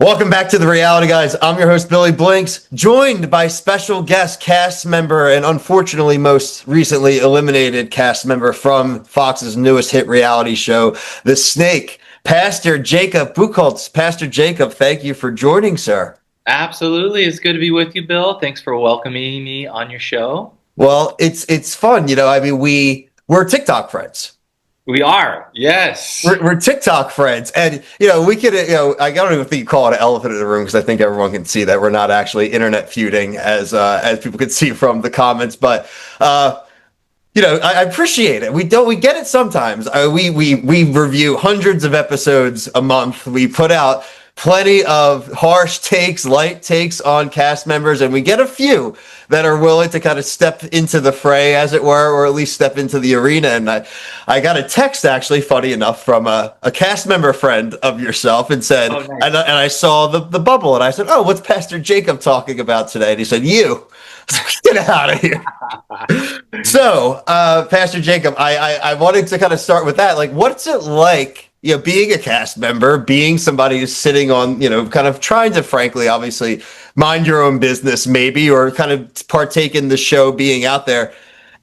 Welcome back to the Reality Guys. I'm your host, Billy Blinks, joined by special guest cast member and unfortunately most recently eliminated cast member from Fox's newest hit reality show, The Snake, Pastor Jacob Buchholz. Pastor Jacob, thank you for joining, sir. Absolutely. It's good to be with you, Bill. Thanks for welcoming me on your show. Well, it's fun, we're TikTok friends. We are. Yes. We're TikTok friends, and we could, I don't even think you call it an elephant in the room because I think everyone can see that we're not actually internet feuding as people can see from the comments. But I appreciate it. We get it sometimes. We review hundreds of episodes a month. We put out plenty of harsh takes, light takes on cast members, and we get a few that are willing to kind of step into the fray, as it were, or at least step into the arena. And I got a text, actually, funny enough, from a cast member friend of yourself, and said, Oh, nice. and I saw the bubble, and I said, "Oh, what's Pastor Jacob talking about today?" And he said, "You." Get out of here. So, Pastor Jacob, I wanted to kind of start with that. Like, what's it like, being a cast member, being somebody who's sitting on, kind of trying to, frankly, obviously, mind your own business, maybe, or kind of partake in the show, being out there,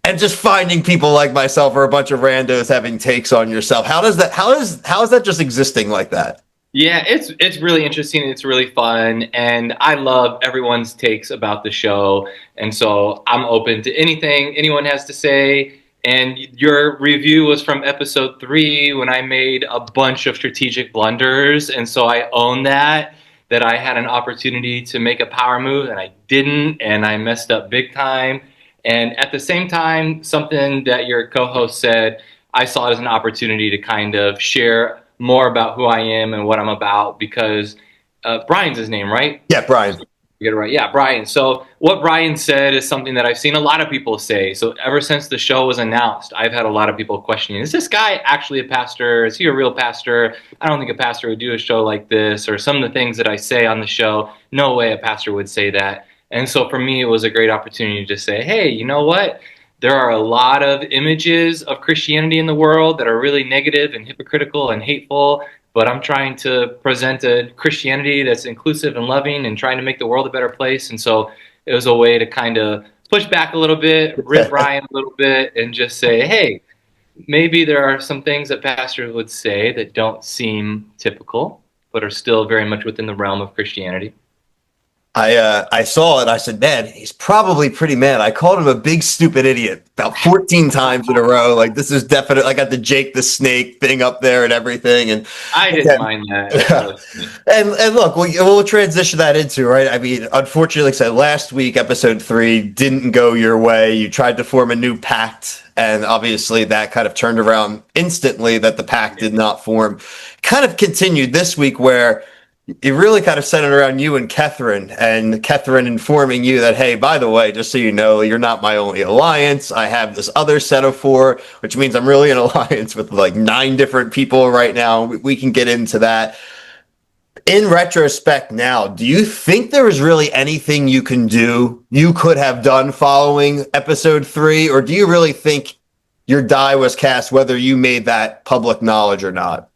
and just finding people like myself or a bunch of randos having takes on yourself. How is that just existing like that? Yeah, it's really interesting. It's really fun, and I love everyone's takes about the show. And so I'm open to anything anyone has to say. And your review was from episode 3 when I made a bunch of strategic blunders, and so I own that I had an opportunity to make a power move and I didn't, and I messed up big time. And at the same time, something that your co-host said, I saw it as an opportunity to kind of share more about who I am and what I'm about because Brian's his name, right? Yeah, Brian. You get it right. Yeah, Brian. So what Brian said is something that I've seen a lot of people say. So ever since the show was announced, I've had a lot of people questioning, is this guy actually a pastor? Is he a real pastor? I don't think a pastor would do a show like this. Or some of the things that I say on the show, no way a pastor would say that. And so for me, it was a great opportunity to say, hey, you know what? There are a lot of images of Christianity in the world that are really negative and hypocritical and hateful, but I'm trying to present a Christianity that's inclusive and loving and trying to make the world a better place. And so it was a way to kind of push back a little bit, rip Ryan a little bit, and just say, hey, maybe there are some things that pastors would say that don't seem typical, but are still very much within the realm of Christianity. I saw it. I said, man, he's probably pretty mad. I called him a big stupid idiot about 14 times in a row. Like, this is definitely. I got the Jake the Snake thing up there and everything. And I didn't mind that. and look, we'll transition that into, right. I mean, unfortunately, like I said, last week, episode 3 didn't go your way. You tried to form a new pact, and obviously that kind of turned around instantly. That the pact did not form. Kind of continued this week where it really kind of centered around you and Kethryn informing you that, hey, by the way, just so you know, you're not my only alliance. I have this other set of 4, which means I'm really in alliance with like 9 different people right now. We can get into that. In retrospect now, do you think there was really anything you could have done following episode 3? Or do you really think your die was cast whether you made that public knowledge or not?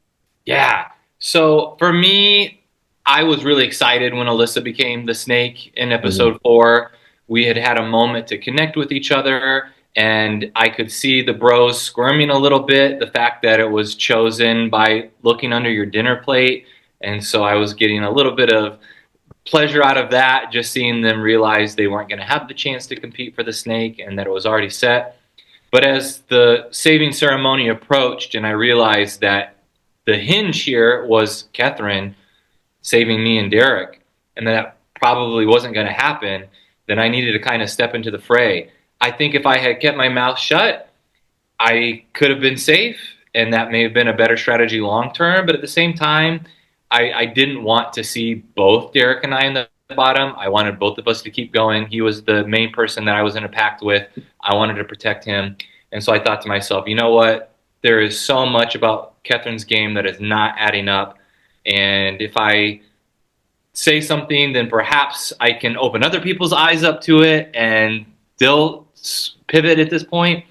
Yeah. So for me, I was really excited when Alyssa became the snake in episode 4. We had had a moment to connect with each other, and I could see the bros squirming a little bit, the fact that it was chosen by looking under your dinner plate. And so I was getting a little bit of pleasure out of that, just seeing them realize they weren't going to have the chance to compete for the snake and that it was already set. But as the saving ceremony approached and I realized that the hinge here was Kethryn saving me and Derek, and that probably wasn't going to happen, then I needed to kind of step into the fray. I think if I had kept my mouth shut, I could have been safe, and that may have been a better strategy long term. But at the same time, I didn't want to see both Derek and I in the bottom. I wanted both of us to keep going. He was the main person that I was in a pact with. I wanted to protect him. And so I thought to myself, you know what? There is so much about Kethryn's game that is not adding up. And if I say something, then perhaps I can open other people's eyes up to it and they'll pivot at this point.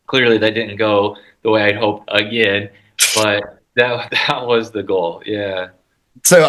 Clearly that didn't go the way I'd hoped again, but that was the goal. Yeah. So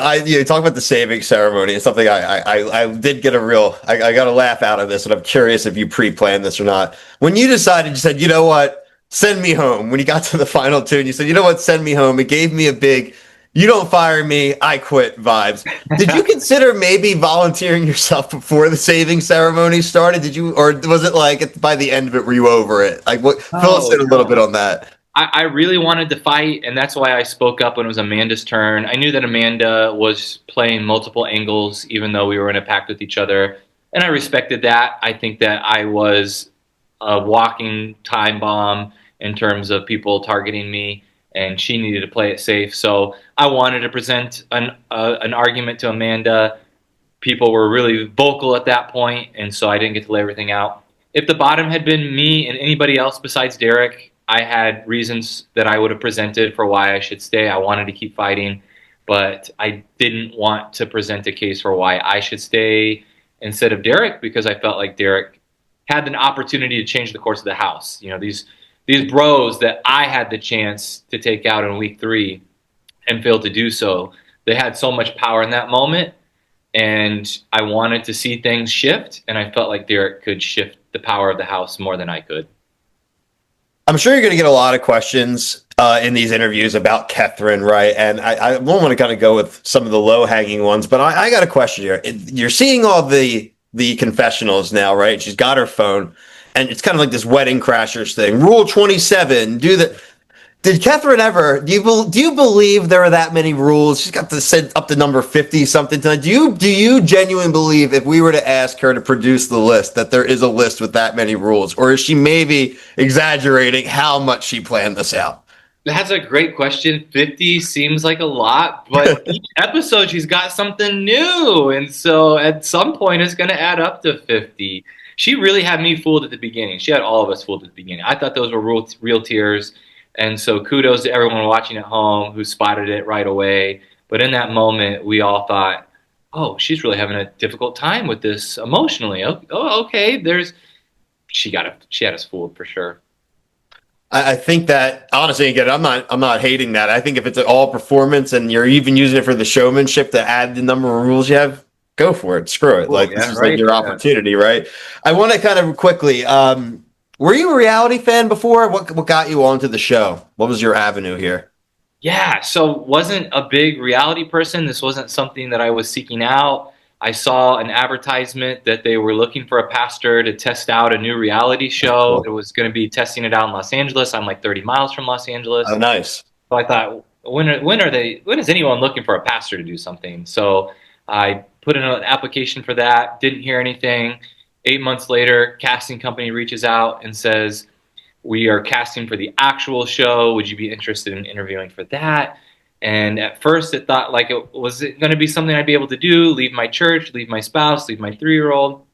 talk about the saving ceremony. It's something I did get I got a laugh out of this, and I'm curious if you pre-planned this or not. When you decided, you said, you know what, send me home. When you got to the final tune, you said, you know what, send me home. It gave me a big, you don't fire me, I quit vibes. Did you consider maybe volunteering yourself before the saving ceremony started? Did you, or was it like by the end of it, were you over it? Like, what? Fill us Oh in a little bit no. on that. I really wanted to fight, and that's why I spoke up when it was Amanda's turn. I knew that Amanda was playing multiple angles, even though we were in a pact with each other, and I respected that. I think that I was a walking time bomb in terms of people targeting me, and she needed to play it safe. So I wanted to present an argument to Amanda. People were really vocal at that point, and so I didn't get to lay everything out. If the bottom had been me and anybody else besides Derek, I had reasons that I would have presented for why I should stay. I wanted to keep fighting, but I didn't want to present a case for why I should stay instead of Derek because I felt like Derek had an opportunity to change the course of the house. You know, these bros that I had the chance to take out in week 3 and failed to do so. They had so much power in that moment and I wanted to see things shift, and I felt like Derek could shift the power of the house more than I could. I'm sure you're going to get a lot of questions in these interviews about Kethryn, right? And I won't want to kind of go with some of the low hanging ones, but I got a question here. You're seeing all the confessionals now, right? She's got her phone, and it's kind of like this wedding crashers thing. Rule 27, do the did Kethryn ever? Do you believe there are that many rules? She's got to set up to number 50 something tonight. Do you genuinely believe if we were to ask her to produce the list that there is a list with that many rules, or is she maybe exaggerating how much she planned this out? That's a great question. 50 seems like a lot, but each episode she's got something new. And so at some point it's going to add up to 50. She really had me fooled at the beginning. She had all of us fooled at the beginning. I thought those were real tears. And so kudos to everyone watching at home who spotted it right away. But in that moment, we all thought, oh, she's really having a difficult time with this emotionally. Oh, okay. She had us fooled for sure. I think that honestly, again, I'm not hating that. I think if it's all performance and you're even using it for the showmanship to add the number of rules you have, go for it. Screw it. Cool. Like this Yeah, is like right. your Yeah. opportunity, right? I want to kind of quickly. Were you a reality fan before? What got you onto the show? What was your avenue here? Yeah, so wasn't a big reality person. This wasn't something that I was seeking out. I saw an advertisement that they were looking for a pastor to test out a new reality show. It Cool. was going to be testing it out in Los Angeles. I'm like 30 miles from Los Oh, Angeles. nice. So I thought, when is anyone looking for a pastor to do something? So I put in an application for that, didn't hear anything. 8 months later, casting company reaches out and says, we are casting for the actual show. Would you be interested in interviewing for that? And at first, it thought like it was it going to be something I'd be able to do, leave my church, leave my spouse, leave my 3-year-old.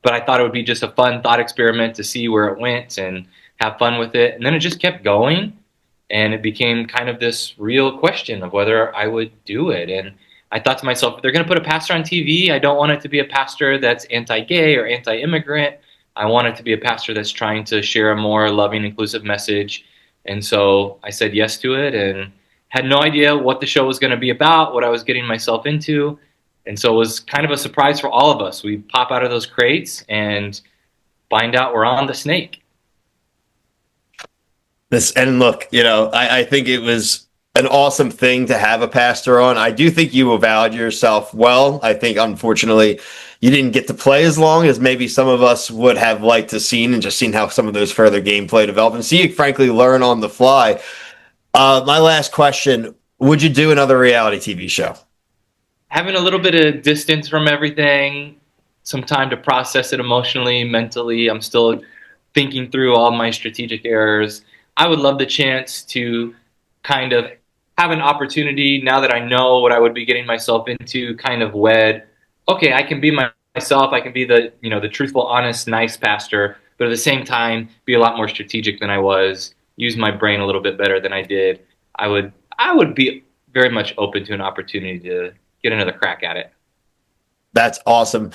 But I thought it would be just a fun thought experiment to see where it went and have fun with it. And then it just kept going, and it became kind of this real question of whether I would do it. And I thought to myself, if they're going to put a pastor on TV, I don't want it to be a pastor that's anti-gay or anti-immigrant. I want it to be a pastor that's trying to share a more loving, inclusive message. And so I said yes to it and had no idea what the show was going to be about, what I was getting myself into. And so it was kind of a surprise for all of us. We pop out of those crates and find out we're on the snake. This and look, I think it was an awesome thing to have a pastor on. I do think you avowed yourself well. I think unfortunately you didn't get to play as long as maybe some of us would have liked to seen and just seen how some of those further gameplay develop and see you frankly learn on the fly. My last question, would you do another reality TV show? Having a little bit of distance from everything, some time to process it emotionally, mentally. I'm still thinking through all my strategic errors. I would love the chance to kind of have an opportunity now that I know what I would be getting myself into, kind of wed. Okay, I can be myself. I can be the truthful, honest, nice pastor, but at the same time, be a lot more strategic than I was. Use my brain a little bit better than I did. I would be very much open to an opportunity to get another crack at it. That's awesome.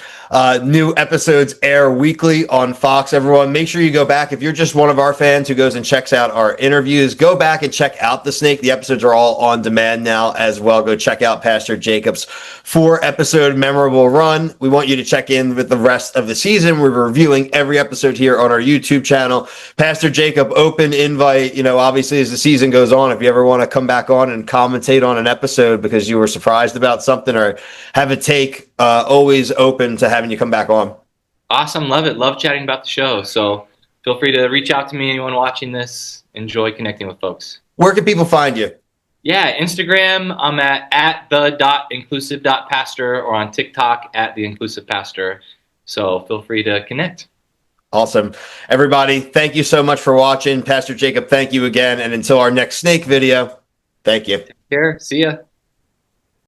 New episodes air weekly on Fox, everyone. Make sure you go back. If you're just one of our fans who goes and checks out our interviews, go back and check out The Snake. The episodes are all on demand now as well. Go check out Pastor Jacob's 4-episode memorable run. We want you to check in with the rest of the season. We're reviewing every episode here on our YouTube channel. Pastor Jacob, open invite, obviously as the season goes on, if you ever want to come back on and commentate on an episode because you were surprised about something or have a take, always open to having you come back on. Awesome. Love it. Love chatting about the show. So feel free to reach out to me, anyone watching this. Enjoy connecting with folks. Where can people find you? Yeah, Instagram, I'm at the.inclusive.pastor, or on TikTok at the inclusive pastor. So feel free to connect. Awesome. Everybody, thank you so much for watching. Pastor Jacob, thank you again. And until our next snake video, thank you. Take care. See ya.